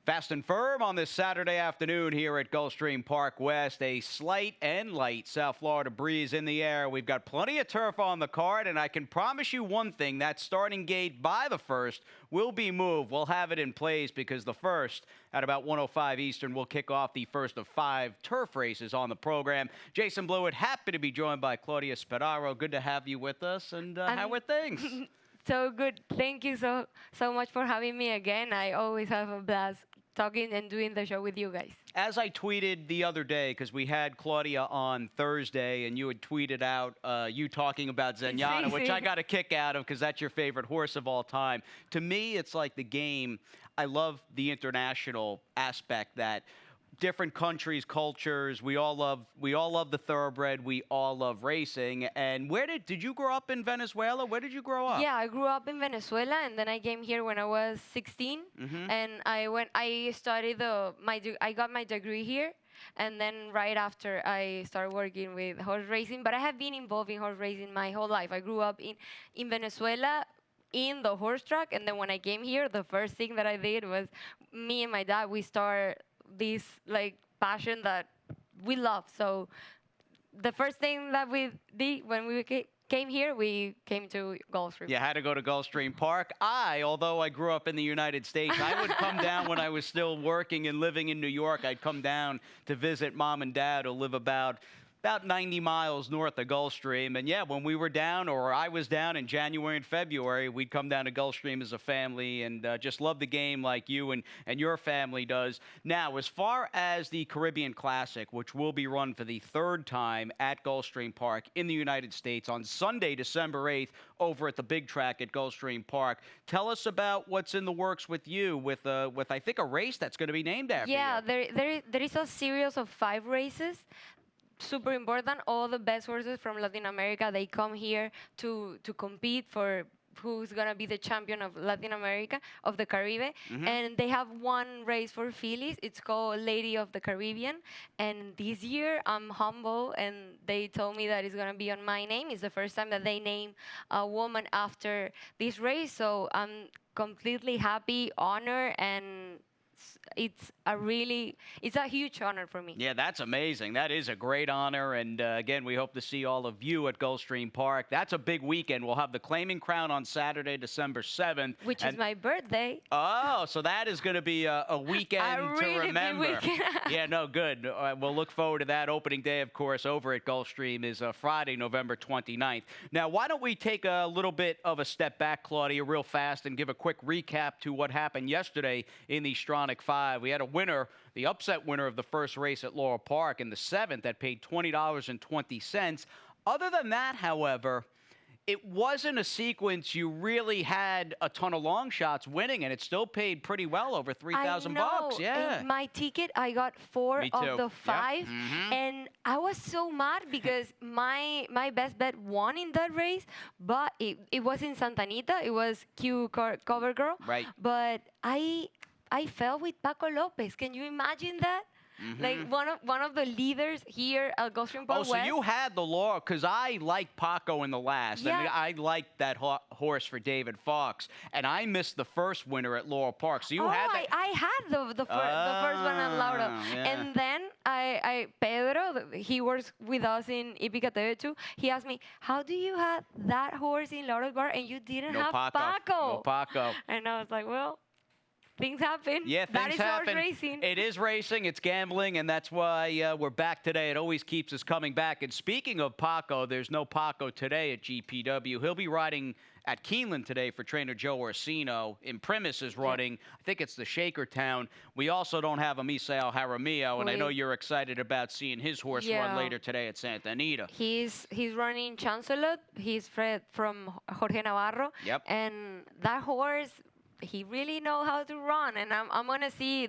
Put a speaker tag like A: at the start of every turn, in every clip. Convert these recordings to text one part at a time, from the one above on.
A: Fast and firm on this Saturday afternoon here at Gulfstream Park West. A slight and light South Florida breeze in the air. We've got plenty of turf on the card, and I can promise you one thing, that starting gate by the first will be moved. We'll have it in place because the first, at about 1:05 Eastern, will kick off the first of 5 turf races on the program. Jason Blewett, happy to be joined by Claudia Spadaro. Good to have you with us, and how are things?
B: So good. Thank you so much for having me again. I always have a blast talking and doing the show with you guys.
A: As I tweeted the other day, because we had Claudia on Thursday, and you had tweeted out you talking about Zenyatta, which I got a kick out of because that's your favorite horse of all time. To me, it's like the game. I love the international aspect, that different countries, cultures. We all love the thoroughbred. We all love racing. And where did you grow up in Venezuela? Where did you grow up?
B: Yeah, I grew up in Venezuela, and then I came here when I was 16, and I studied I got my degree here, and then right after I started working with horse racing. But I have been involved in horse racing my whole life. I grew up in Venezuela, in the horse track, and then when I came here, the first thing that I did was me and my dad, we started this passion that we love. So the first thing that we did when we came here, we came to Gulfstream.
A: You had to go to Gulfstream Park. Although I grew up in the United States, I would come down when I was still working and living in New York. I'd come down to visit mom and dad, who live about 90 miles north of Gulfstream. And yeah, when we were down, or I was down in January and February, we'd come down to Gulfstream as a family, and just love the game like you and your family does. Now, as far as the Caribbean Classic, which will be run for the 3rd time at Gulfstream Park in the United States on Sunday, December 8th, over at the big track at Gulfstream Park. Tell us about what's in the works with you, with I think a race that's going to be named after you.
B: Yeah, there is a series of 5 races. Super important. All the best horses from Latin America, they come here to compete for who's going to be the champion of Latin America, of the Caribbean. And they have one race for fillies. It's called Lady of the Caribbean. And this year, I'm humble, and they told me that it's going to be on my name. It's the first time that they name a woman after this race. So I'm completely happy, honored, and it's a huge honor for me.
A: Yeah, that's amazing. That is a great honor. And again, we hope to see all of you at Gulfstream Park. That's a big weekend. We'll have the Claiming Crown on Saturday, December 7th.
B: Which is my birthday.
A: Oh, so that is going to be a weekend
B: a really
A: to remember.
B: Big weekend.
A: Yeah, no, good. We'll look forward to that. Opening day, of course, over at Gulfstream is Friday, November 29th. Now, why don't we take a little bit of a step back, Claudia, real fast, and give a quick recap to what happened yesterday in the Stronach 5. We had a winner, the upset winner of the first race at Laurel Park in the 7th, that paid $20.20. Other than that, however, it wasn't a sequence you really had a ton of long shots winning, and it still paid pretty well, over $3,000. Yeah.
B: In my ticket, I got 4 of the 5,
A: yep.
B: And I was so mad because my best bet won in that race, but it was in Santa Anita. It was Cover Girl.
A: Right.
B: But I fell with Paco Lopez. Can you imagine that? Like one of the leaders here at Gulfstream Park West.
A: So you had the law, because I liked Paco in the last.
B: Yeah.
A: I mean, I liked that horse for David Fox, and I missed the first winner at Laurel Park. So you had that.
B: I had the first one at Laura.
A: Yeah.
B: And then Pedro, he works with us in Ipica TV too. He asked me, how do you have that horse in Laurel Park and you didn't have Paco?
A: No Paco.
B: And I was like, well, things happen.
A: Yeah, things happen.
B: That is horse racing.
A: It is racing. It's gambling, and that's why we're back today. It always keeps us coming back. And speaking of Paco, there's no Paco today at GPW. He'll be riding at Keeneland today for trainer Joe Orsino. Imprimis is running. I think it's the Shakertown. We also don't have a Misael Jaramillo, and I know you're excited about seeing his horse run later today at Santa Anita.
B: He's running Chancellor. He's Fred from Jorge Navarro.
A: Yep.
B: And that horse, he really know how to run, and I'm gonna see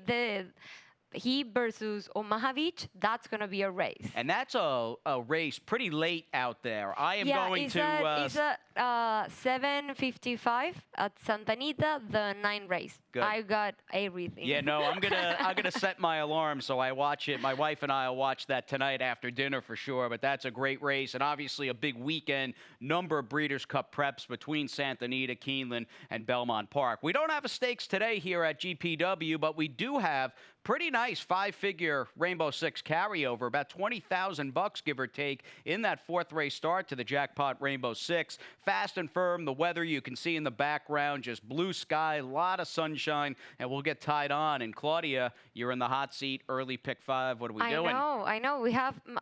B: he versus Omaha Beach, that's going to be a race.
A: And that's a race pretty late out there. I am going
B: it's
A: to.
B: it's a 7:55 at Santa Anita, the 9 race.
A: Good.
B: I got everything.
A: Yeah, no, I'm gonna set my alarm so I watch it. My wife and I will watch that tonight after dinner for sure. But that's a great race and obviously a big weekend. Number of Breeders' Cup preps between Santa Anita, Keeneland, and Belmont Park. We don't have a stakes today here at GPW, but we do have pretty nice 5-figure Rainbow Six carryover, about $20,000 give or take in that 4th race start to the Jackpot Rainbow Six. Fast and firm, the weather you can see in the background, just blue sky, a lot of sunshine, and we'll get tied on. And Claudia, you're in the hot seat, early pick 5. What are we doing?
B: I know.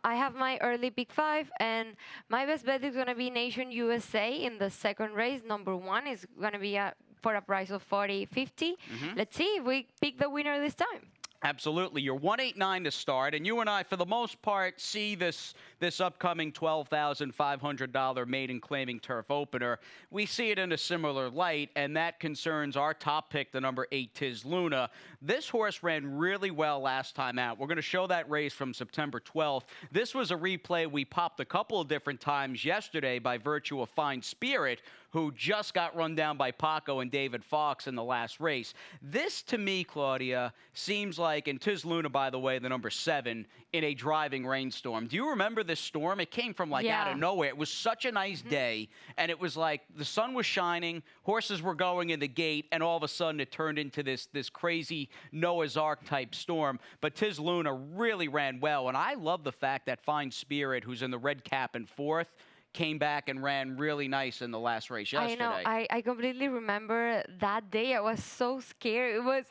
B: I have my early pick 5, and my best bet is gonna be Nation USA in the 2nd race. Number 1 is gonna be for a price of $40.50. Let's see if we pick the winner this time.
A: Absolutely. You're 189 to start, and you and I, for the most part, see this upcoming $12,500 maiden claiming turf opener. We see it in a similar light, and that concerns our top pick, the number 8, Tiz Luna. This horse ran really well last time out. We're going to show that race from September 12th. This was a replay we popped a couple of different times yesterday by virtue of Fine Spirit, who just got run down by Paco and David Fox in the last race. This, to me, Claudia, seems like, and Tiz Luna, by the way, the number 7, in a driving rainstorm. Do you remember this storm? It came from, out of nowhere. It was such a nice day, and it was like the sun was shining, horses were going in the gate, and all of a sudden it turned into this crazy Noah's Ark type storm. But Tiz Luna really ran well, and I love the fact that Fine Spirit, who's in the red cap in 4th, came back and ran really nice in the last race yesterday.
B: I know. I completely remember that day. I was so scared. It was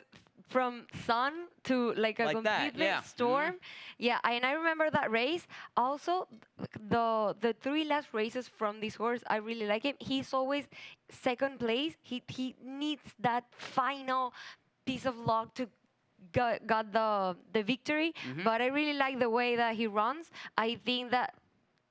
B: from sun to like a complete storm. Yeah, and I remember that race. Also, the 3 last races from this horse, I really like him. He's always 2nd place. He needs that final piece of luck to got the victory. But I really like the way that he runs. I think that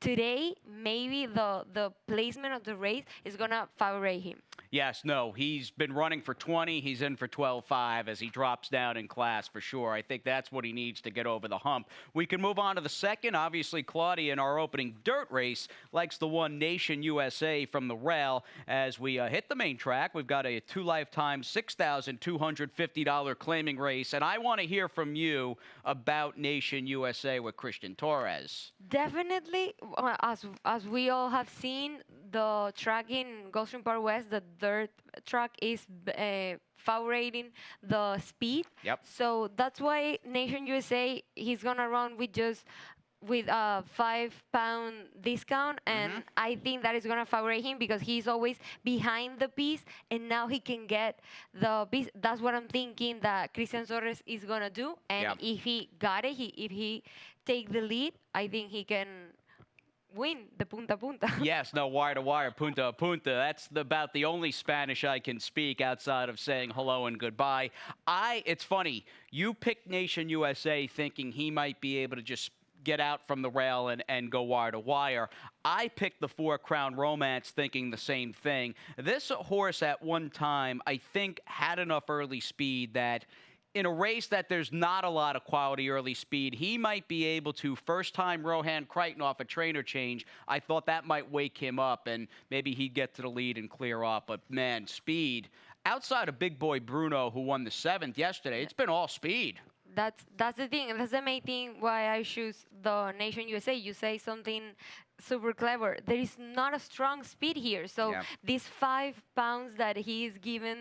B: today, maybe the placement of the race is going to favor him.
A: Yes, no, he's been running for 20. He's in for 12.5 as he drops down in class for sure. I think that's what he needs to get over the hump. We can move on to the 2nd. Obviously, Claudia in our opening dirt race likes the one Nation USA from the rail. As we hit the main track, we've got a 2 lifetime, $6,250 claiming race. And I want to hear from you about Nation USA with Christian Torres.
B: Definitely, as we all have seen, the track in Gulfstream Park West, the dirt track, is favoring the speed.
A: Yep.
B: So that's why Nation USA, he's gonna run with a £5 discount, and I think that is gonna favor him because he's always behind the piece, and now he can get the piece. That's what I'm thinking that Christian Torres is gonna do, and if he got it, if he take the lead, I think he can win the punta punta.
A: Yes, no, wire to wire, punta a punta. That's about the only Spanish I can speak outside of saying hello and goodbye. It's funny, you picked Nation USA thinking he might be able to just get out from the rail and go wire to wire. I picked the 4 Crown Romance thinking the same thing. This horse at one time, I think, had enough early speed that in a race that there's not a lot of quality early speed, he might be able to, first time Rohan Crichton off a trainer change, I thought that might wake him up and maybe he'd get to the lead and clear up. But man, speed. Outside of Big Boy Bruno, who won the 7th yesterday, it's been all speed.
B: That's the thing. That's the main thing why I choose the Nation USA. You say something super clever. There is not a strong speed here. So these £5 that he is given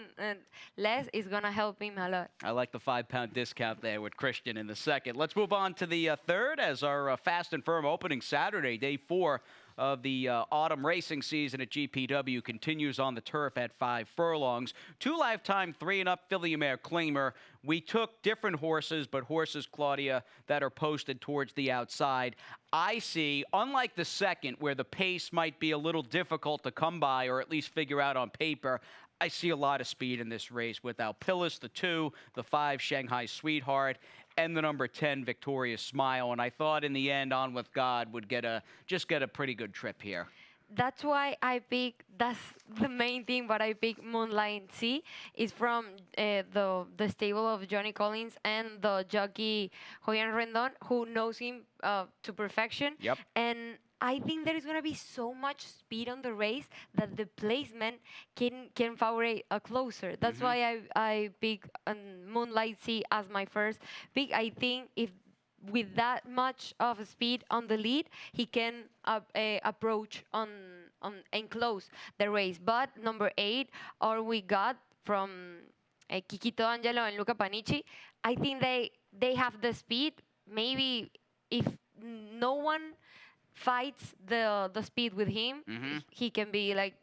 B: less is going to help him a lot.
A: I like the £5 discount there with Christian in the 2nd. Let's move on to the 3rd as our fast and firm opening Saturday, day 4 of the autumn racing season at GPW continues on the turf at 5 furlongs. 2 lifetime, 3 and up filly mare claimer. We took different horses, but horses, Claudia, that are posted towards the outside. I see, unlike the 2nd, where the pace might be a little difficult to come by or at least figure out on paper, I see a lot of speed in this race with Alpillis, the 2, the 5, Shanghai Sweetheart, and the number 10, Victorious Smile. And I thought in the end, On With God would just get a pretty good trip here.
B: that's why I pick. That's the main thing. But I pick Moonlight Sea is from the stable of Johnny Collins and the jockey Joyan Rendon, who knows him to perfection.
A: Yep.
B: And I think there is gonna be so much speed on the race that the placement can favor a closer. That's why I pick Moonlight Sea as my first pick. I think if with that much of speed on the lead, he can approach on and close the race. But number 8, or we got from Kikito Angelo and Luca Panici, I think they have the speed. Maybe if no one fights the speed with him, he can be like.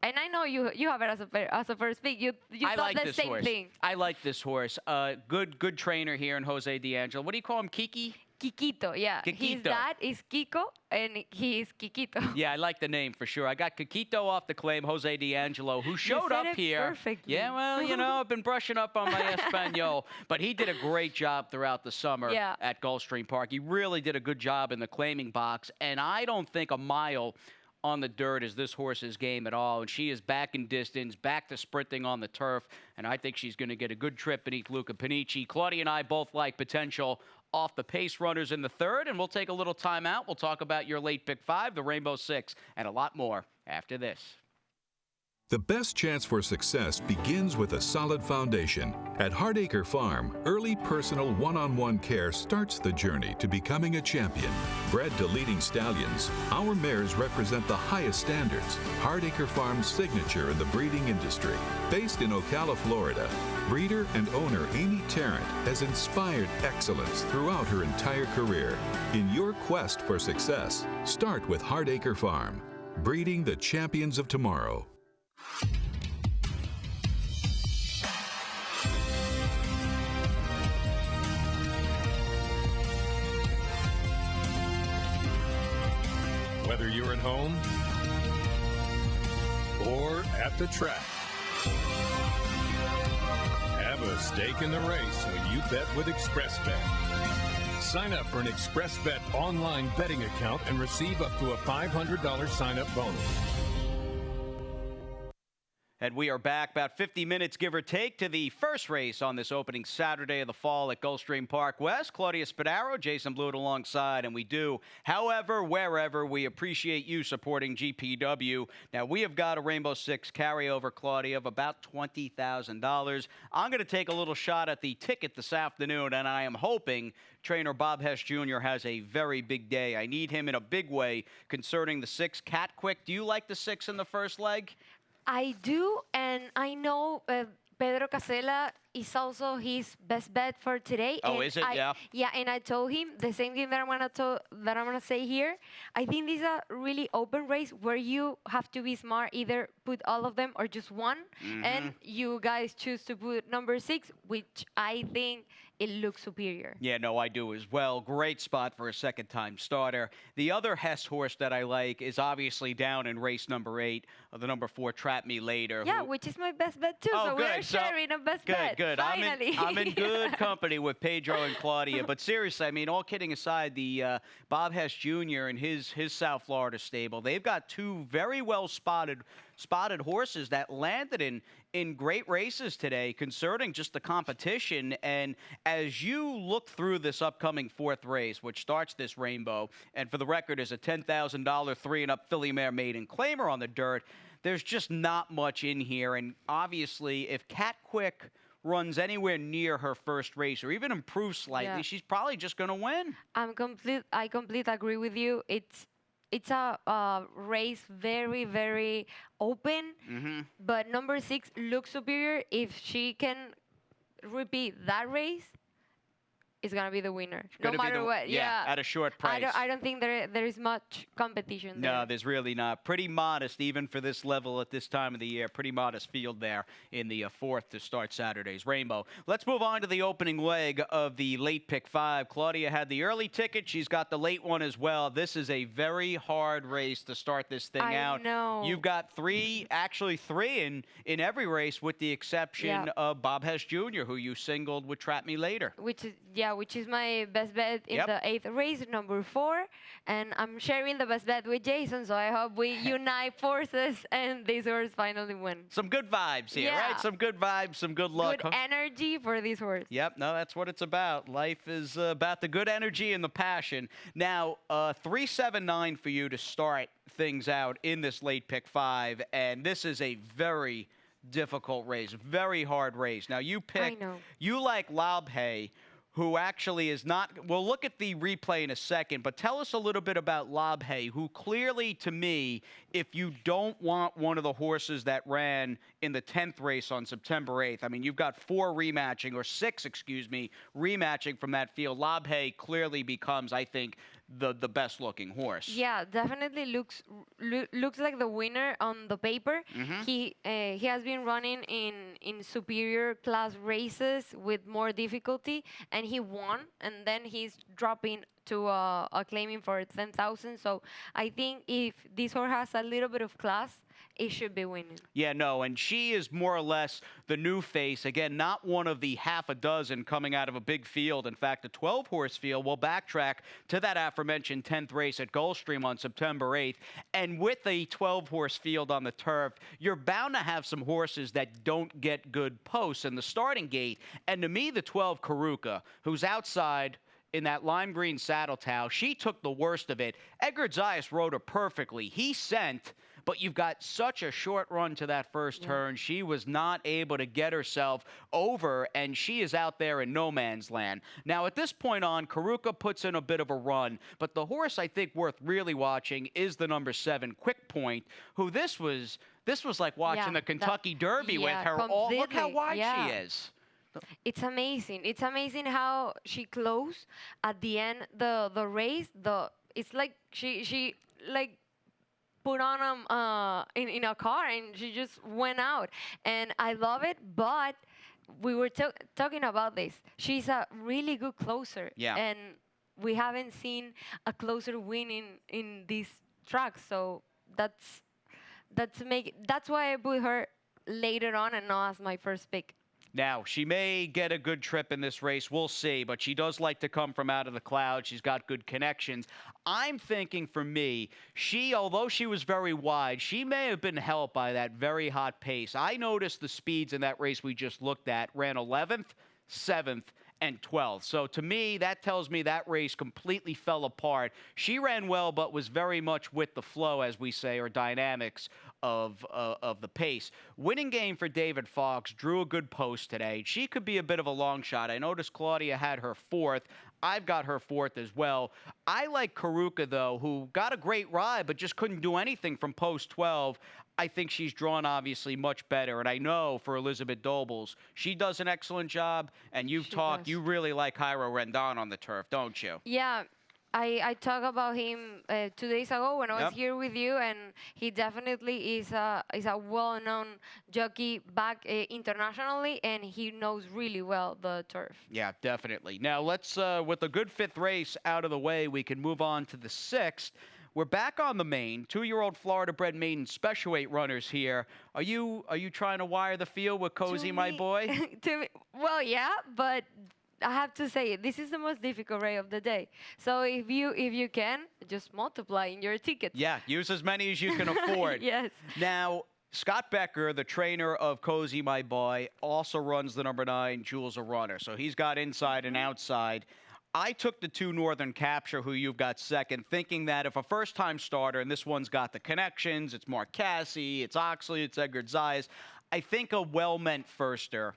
B: And I know you have it as a first pick. You
A: I
B: thought
A: like
B: the
A: this
B: same
A: horse.
B: thing.
A: I like this horse. Good trainer here in Jose D'Angelo. What do you call him, Kiki?
B: Kikito, yeah. His
A: Kikito.
B: dad is Kiko, and he is Kikito.
A: Yeah, I like the name for sure. I got Kikito off the claim, Jose D'Angelo, who showed
B: said
A: up
B: it
A: here.
B: perfectly.
A: Yeah, well, you know, I've been brushing up on my Espanol, but he did a great job throughout the summer at Gulfstream Park. He really did a good job in the claiming box, and I don't think a mile on the dirt is this horse's game at all. And she is back in distance, back to sprinting on the turf, and I think she's going to get a good trip beneath Luca Panici. Claudia and I both like potential off the pace runners in the third, and we'll take a little time out. We'll talk about your late pick 5, the Rainbow 6, and a lot more after this.
C: The best chance for success begins with a solid foundation. At Hardacre Farm, early personal one-on-one care starts the journey to becoming a champion. Bred to leading stallions, our mares represent the highest standards. Hardacre Farm's signature in the breeding industry. Based in Ocala, Florida, breeder and owner Amy Tarrant has inspired excellence throughout her entire career. In your quest for success, start with Hardacre Farm, breeding the champions of tomorrow.
D: Whether you're at home or at the track, have a stake in the race when you bet with ExpressBet. Sign up for an ExpressBet online betting account and receive up to a $500 sign-up bonus.
A: And we are back about 50 minutes, give or take, to the first race on this opening Saturday of the fall at Gulfstream Park West. Claudia Spadaro, Jason Blewett alongside, and we do, however, wherever, we appreciate you supporting GPW. Now, we have got a Rainbow Six carryover, Claudia, of about $20,000. I'm going to take a little shot at the ticket this afternoon, and I am hoping trainer Bob Hess Jr. has a very big day. I need him in a big way concerning the 6. Cat Quick, do you like the 6 in the first leg?
B: I do, and I know Pedro Casella is also his best bet for today.
A: Oh,
B: and
A: is it?
B: Yeah,
A: Yeah,
B: and I told him the same thing that I'm gonna say here. I think this is a really open race where you have to be smart. Either put all of them or just one, and you guys choose to put number 6, which I think it looks superior.
A: Yeah, no, I do as well. Great spot for a second-time starter. The other Hess horse that I like is obviously down in race number 8, the number 4, Trap Me Later.
B: Yeah, which is my best bet too.
A: Oh,
B: so
A: good.
B: we're sharing a best bet.
A: Good.
B: Finally.
A: I'm in good company with Pedro and Claudia. But seriously, I mean, all kidding aside, the Bob Hess Jr. and his South Florida stable, they've got 2 very well spotted horses that landed in great races today, concerning just the competition. And as you look through this upcoming 4th race, which starts this rainbow, and for the record is a $10,000 3-and-up filly mare maiden claimer on the dirt, there's just not much in here. And obviously, if Cat Quick runs anywhere near her first race or even improves slightly, she's probably just going to win.
B: I completely agree with you. It's a race very, very open, but number 6 looks superior. If she can repeat that race, is going to be the winner, no matter what.
A: Yeah, at a short price.
B: I don't think there is much competition there.
A: No, there's really not. Pretty modest, even for this level at this time of the year. Pretty modest field there in the 4th to start Saturday's Rainbow. Let's move on to the opening leg of the late pick 5. Claudia had the early ticket. She's got the late one as well. This is a very hard race to start this thing out.
B: I know.
A: You've got 3 in every race, with the exception of Bob Hess Jr., who you singled with Trap Me Later.
B: Which is, Yeah, which is my best bet in
A: Yep.
B: the 8th race, number 4. And I'm sharing the best bet with Jason, so I hope we unite forces and this horse finally win.
A: Some good vibes here, right?
B: Yeah.
A: Some good vibes, some good luck.
B: Good energy for this horse.
A: Yep, no, that's what it's about. Life is about the good energy and the passion. Now, 379 for you to start things out in this late pick 5, and this is a very difficult race, very hard race. Now, you picked,
B: know.
A: you like Labhe, who actually is not. We'll look at the replay in a second, but tell us a little bit about Labhe, who clearly, to me, if you don't want one of the horses that ran in the 10th race on September 8th, I mean, you've got 4 rematching, or 6, excuse me, rematching from that field. Labhe clearly becomes, I think, the best looking horse.
B: Yeah, definitely looks like the winner on the paper. He has been running in superior class races with more difficulty, and he won. And then he's dropping to claiming for 10,000. So I think if this horse has a little bit of class, it should be winning.
A: Yeah, no, and she is more or less the new face. Again, not one of the half a dozen coming out of a big field. In fact, a 12-horse field. We'll backtrack to that aforementioned 10th race at Gulfstream on September 8th. And with a 12-horse field on the turf, you're bound to have some horses that don't get good posts in the starting gate. And to me, the 12 Karuka, who's outside in that lime green saddle towel, she took the worst of it. Edgar Zayas rode her perfectly. He sent, but you've got such a short run to that first turn. She was not able to get herself over, and she is out there in no man's land. Now, at this point on, Karuka puts in a bit of a run, but the horse I think worth really watching is the number 7, Quick Point, who this was like watching the Kentucky Derby with her. Look how wide she is.
B: It's amazing. It's amazing how she closed at the end the race. It's like she like put on in a car and she just went out, and I love it. But we were talking about this. She's a really good closer, and we haven't seen a closer win in this track. So that's why I put her later on and not as my first pick.
A: Now, she may get a good trip in this race. We'll see. But she does like to come from out of the clouds. She's got good connections. I'm thinking, for me, although she was very wide, she may have been helped by that very hot pace. I noticed the speeds in that race we just looked at ran 11th, 7th, and 12th. So to me, that tells me that race completely fell apart. She ran well, but was very much with the flow, as we say, or dynamics of the pace. Winning game for David Fox, drew a good post today. She could be a bit of a long shot. I noticed Claudia had her 4th. I've got her 4th as well. I like Karuka, though, who got a great ride, but just couldn't do anything from post 12. I think she's drawn, obviously, much better. And I know for Elizabeth Dobles, she does an excellent job. And you really like Jairo Rendon on the turf, don't you?
B: Yeah. I talked about him 2 days ago when I was here with you, and he definitely is a well-known jockey back internationally, and he knows really well the turf. Yeah,
A: definitely. Now, let's, with a good 5th race out of the way, we can move on to the 6th. We're back on the main. 2-year-old Florida-bred maiden special weight runners here. Are you trying to wire the field with Cozy, my boy?
B: Well, yeah, but I have to say, this is the most difficult race of the day. So if you can, just multiply in your tickets.
A: Yeah, use as many as you can afford.
B: Yes.
A: Now, Scott Becker, the trainer of Cozy, my boy, also runs the number 9, Jules a Runner. So he's got inside and outside. I took the 2 Northern Capture, who you've got 2nd, thinking that if a first-time starter, and this one's got the connections, it's Mark Cassie, it's Oxley, it's Edgar Zayas, I think a well-meant firster,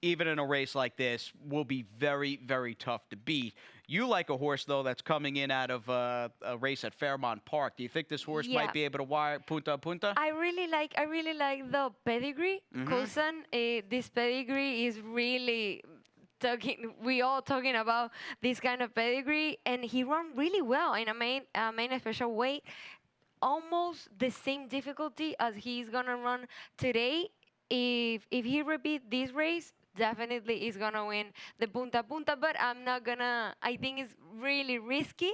A: even in a race like this, will be very, very tough to beat. You like a horse, though, that's coming in out of a race at Fairmount Park. Do you think this horse might be able to wire punta a punta?
B: I really like the pedigree. Cousin, this pedigree is really we all talking about this kind of pedigree, and he ran really well in a main special weight. Almost the same difficulty as he's gonna run today. If he repeat this race, definitely is gonna win the punta punta, but I think it's really risky.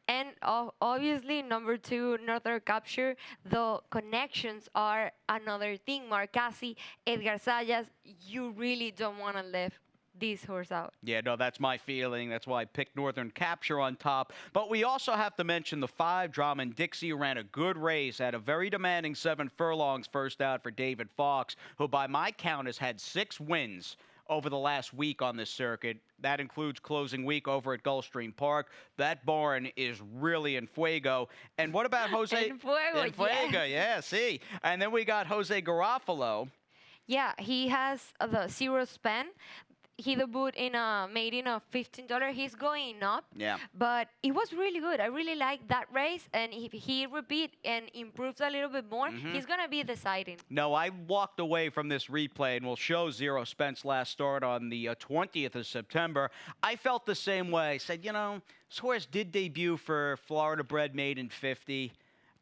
B: And obviously number 2 Northern Capture, the connections are another thing. Mark Cassie, Edgar Zayas, you really don't want to leave this horse out.
A: Yeah, no, that's my feeling. That's why I picked Northern Capture on top. But we also have to mention the 5, Drama and Dixie, who ran a good race, had a very demanding 7 furlongs first out for David Fox, who by my count has had 6 wins over the last week on this circuit. That includes closing week over at Gulfstream Park. That barn is really in fuego. And what about Jose?
B: En fuego,
A: In fuego, yeah, see. And then we got Jose Garofalo.
B: Yeah, he has the zero spend. He debuted in a maiden of $15. He's going up.
A: Yeah.
B: But it was really good. I really like that race. And if he repeat and improves a little bit more, he's going to be deciding.
A: No, I walked away from this replay, and we'll show Zero Spence last start on the 20th of September. I felt the same way. I said, you know, this horse did debut for Florida bred maiden 50.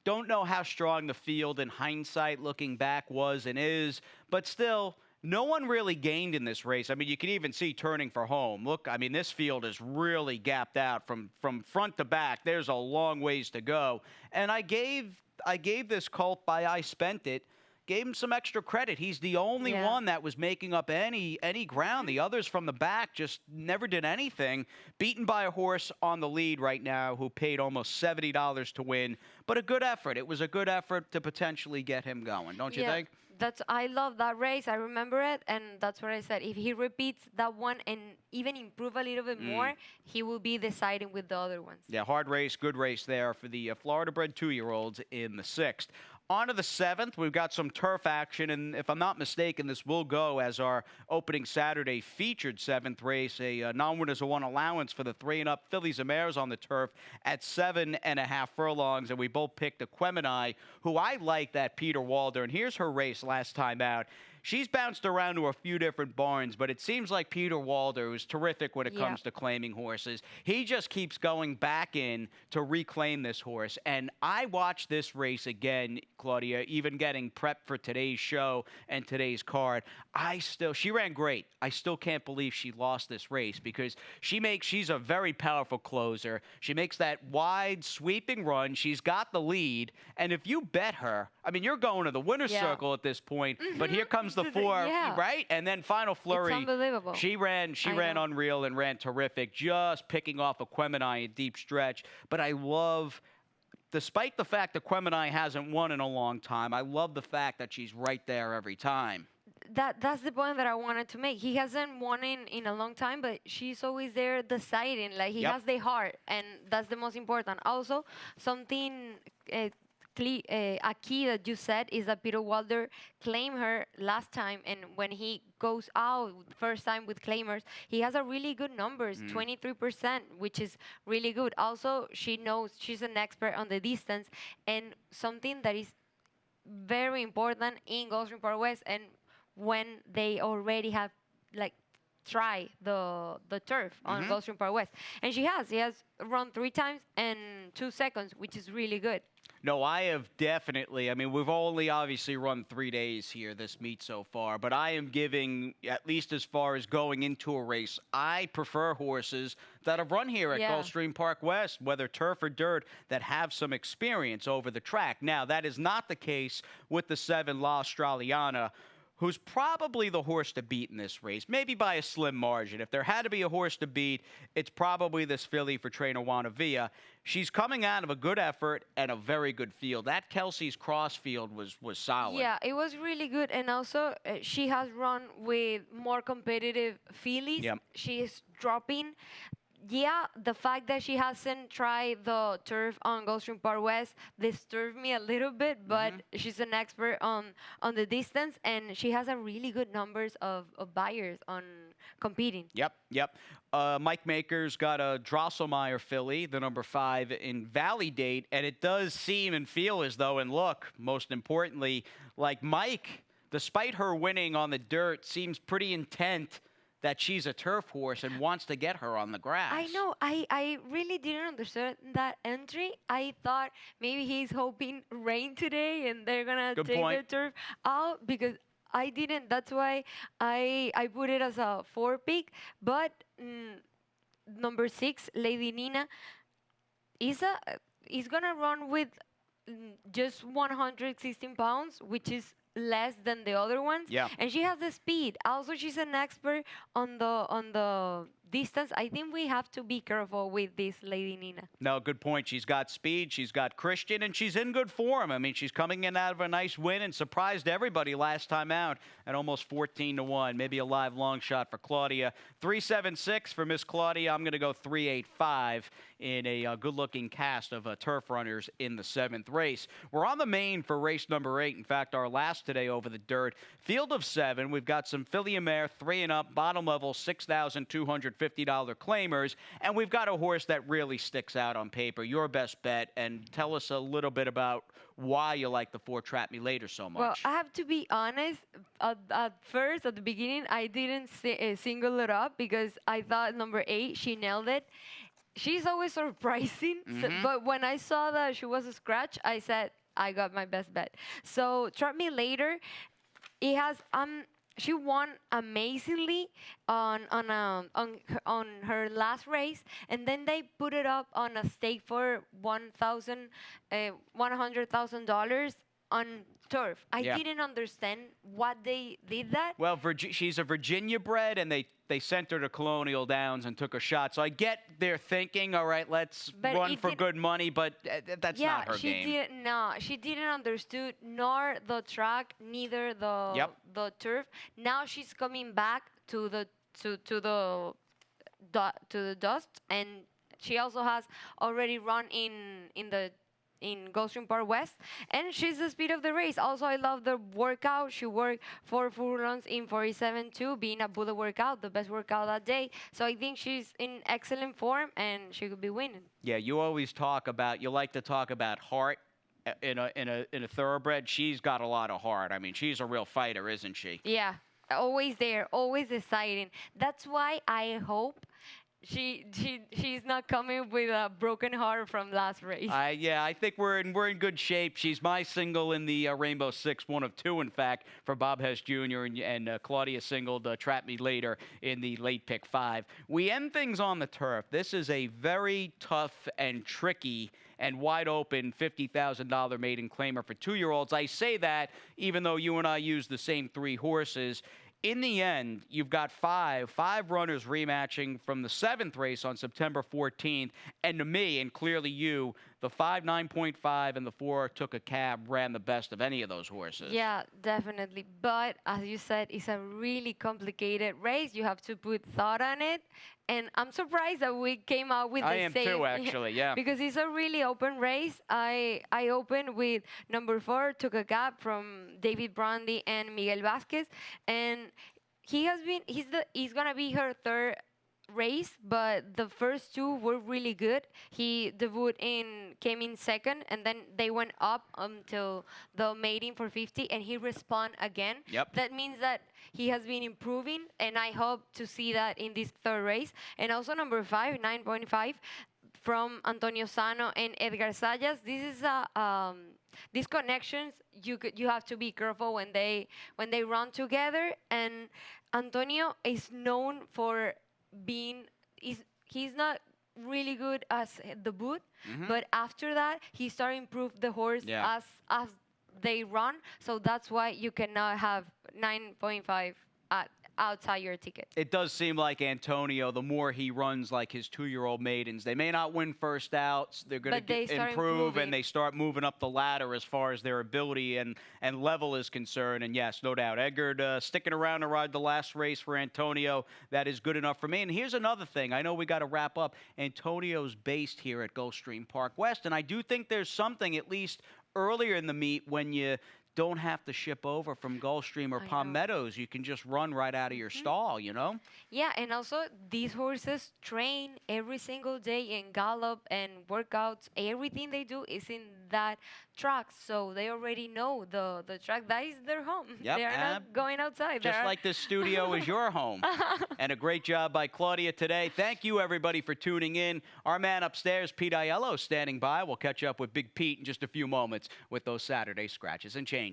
A: Don't know how strong the field in hindsight looking back was and is, but still, no one really gained in this race. I mean, you can even see turning for home. Look, I mean, this field is really gapped out from front to back. There's a long ways to go. And I gave this colt by I Spent It, gave him some extra credit. He's the only one that was making up any ground. The others from the back just never did anything. Beaten by a horse on the lead right now who paid almost $70 to win. But a good effort. It was a good effort to potentially get him going, don't you think?
B: I love that race. I remember it, and that's what I said. If he repeats that one and even improve a little bit more, he will be deciding with the other ones.
A: Yeah, hard race, good race there for the Florida-bred 2-year-olds in the 6th. On to the 7th, we've got some turf action, and if I'm not mistaken, this will go as our opening Saturday featured 7th race, a non-winners of 1 allowance for the 3 and up fillies and mares on the turf at 7.5 furlongs, and we both picked Aquemini, who I like, that Peter Walder, and here's her race last time out. She's bounced around to a few different barns, but it seems like Peter Walder, who's terrific when it comes to claiming horses, he just keeps going back in to reclaim this horse. And I watched this race again, Claudia, even getting prepped for today's show and today's card. She ran great. I still can't believe she lost this race because she's a very powerful closer. She makes that wide sweeping run. She's got the lead. And if you bet her, I mean, you're going to the winner's circle at this point, but here comes the 4, right? And then Final Flurry.
B: It's unbelievable.
A: She ran unreal and ran terrific, just picking off Aquemini a deep stretch. But I love, despite the fact that Aquemini hasn't won in a long time, I love the fact that she's right there every time.
B: That's the point that I wanted to make. He hasn't won in a long time, but she's always there deciding. Like, he has the heart, and that's the most important. Also, something a key that you said is that Peter Walder claimed her last time, and when he goes out first time with claimers, he has a really good numbers, 23%, which is really good. Also, she knows she's an expert on the distance, and something that is very important in Gulfstream Park West, and when they already have try the turf on Gulfstream Park West, and she has run 3 times and 2 seconds, which is really good.
A: No, I have definitely. I mean, we've only obviously run 3 days here, this meet so far, but I am giving, at least as far as going into a race, I prefer horses that have run here at Gulfstream Park West, whether turf or dirt, that have some experience over the track. Now, that is not the case with the 7 La Australiana, who's probably the horse to beat in this race, maybe by a slim margin. If there had to be a horse to beat, it's probably this filly for trainer Juana Villa. She's coming out of a good effort and a very good field. That Kelsey's Cross field was solid.
B: Yeah, it was really good. And also, she has run with more competitive fillies.
A: Yep.
B: She is dropping. Yeah, the fact that she hasn't tried the turf on Gulfstream Park West disturbed me a little bit, but she's an expert on the distance, and she has a really good numbers of buyers on competing.
A: Yep. Mike Maker's got a Drosselmeyer filly, the number 5 in Valley Date, and it does seem and feel as though, and look, most importantly, like Mike, despite her winning on the dirt, seems pretty intent that she's a turf horse and wants to get her on the grass.
B: I know. I really didn't understand that entry. I thought maybe he's hoping rain today and they're going to take the turf out, because I didn't. That's why I put it as a 4 pick. But number 6, Lady Nina, is going to run with just 116 pounds, which is less than the other ones.
A: Yeah.
B: And she has the speed. Also, she's an expert on the distance. I think we have to be careful with this lady Nina.
A: No, good point. She's got speed, she's got Christian, and she's in good form. I mean, she's coming in out of a nice win and surprised everybody last time out at almost 14-1. Maybe a live long shot for Claudia. 3.76 for Miss Claudia. I'm going to go 3.85 in a good-looking cast of turf runners in the 7th race. We're on the main for race number 8. In fact, our last today over the dirt. Field of 7. We've got some filly and mare, 3 and up, bottom level, $6,250 claimers. And we've got a horse that really sticks out on paper. Your best bet. And tell us a little bit about why you like the 4 Trap Me Later so much.
B: Well, I have to be honest. At first, at the beginning, I didn't single it up because I thought number 8, she nailed it. She's always surprising, but when I saw that she was a scratch, I said, I got my best bet. So Trap Me Later, it has she won amazingly on her last race, and then they put it up on a stake for $100,000 on turf. I didn't understand what they did that.
A: Well, she's a Virginia bred, and they sent her to Colonial Downs and took a shot. So I get their thinking, all right, let's run for good money, but that's not her game.
B: She didn't understood nor the track, neither the turf. Now she's coming back to the dust, and she also has already run in Gulfstream Park West, and she's the speed of the race. Also, I love the workout. She worked 4 full runs in 47.2, being a bullet workout, the best workout that day. So I think she's in excellent form, and she could be winning. Yeah,
A: you always you like to talk about heart in a thoroughbred. She's got a lot of heart. I mean, she's a real fighter, isn't she?
B: Yeah, always there, always deciding. That's why I hope she's not coming with a broken heart from last race.
A: I think we're in good shape. She's my single in the Rainbow Six, 1 of 2, in fact, for Bob Hess Jr. and Claudia singled Trap Me Later in the late pick 5. We end things on the turf. This is a very tough and tricky and wide open $50,000 maiden claimer for 2-year-olds. I say that even though you and I use the same 3 horses. In the end, you've got five runners rematching from the 7th race on September 14th. And to me, and clearly you, the 5, 9.5, and the 4 took a cab, ran the best of any of those horses.
B: Yeah, definitely. But as you said, it's a really complicated race. You have to put thought on it. And I'm surprised that we came out with the same.
A: I am too, actually, yeah.
B: Because it's a really open race. I opened with number 4, took a cab from David Brandy and Miguel Vasquez, and he's gonna be her 3rd race, but the first 2 were really good. He came in 2nd, and then they went up until the maiden for 50, and he responded again.
A: Yep.
B: That means that he has been improving, and I hope to see that in this 3rd race. And also number 5, 9.5, from Antonio Sano and Edgar Sayas. This is these connections you have to be careful when they run together. And Antonio is known for he's not really good as the boot, but after that he started to improve the horse as they run. So that's why you cannot have 9.5 outside your ticket.
A: It does seem like Antonio, the more he runs like his 2-year-old maidens, they may not win first outs. They're going to improve, and they start moving up the ladder as far as their ability and level is concerned. And yes, no doubt, Edgar sticking around to ride the last race for Antonio, that is good enough for me. And here's another thing. I know we got to wrap up. Antonio's based here at Gulfstream Park West, and I do think there's something, at least earlier in the meet, when you don't have to ship over from Gulfstream or Palm Meadows. You can just run right out of your stall, you know?
B: Yeah, and also these horses train every single day in gallop and workouts. Everything they do is in that track, so they already know the track. That is their home.
A: Yep,
B: they are not going outside.
A: Just like this studio is your home. And a great job by Claudia today. Thank you, everybody, for tuning in. Our man upstairs, Pete Aiello, standing by. We'll catch up with Big Pete in just a few moments with those Saturday scratches and changes.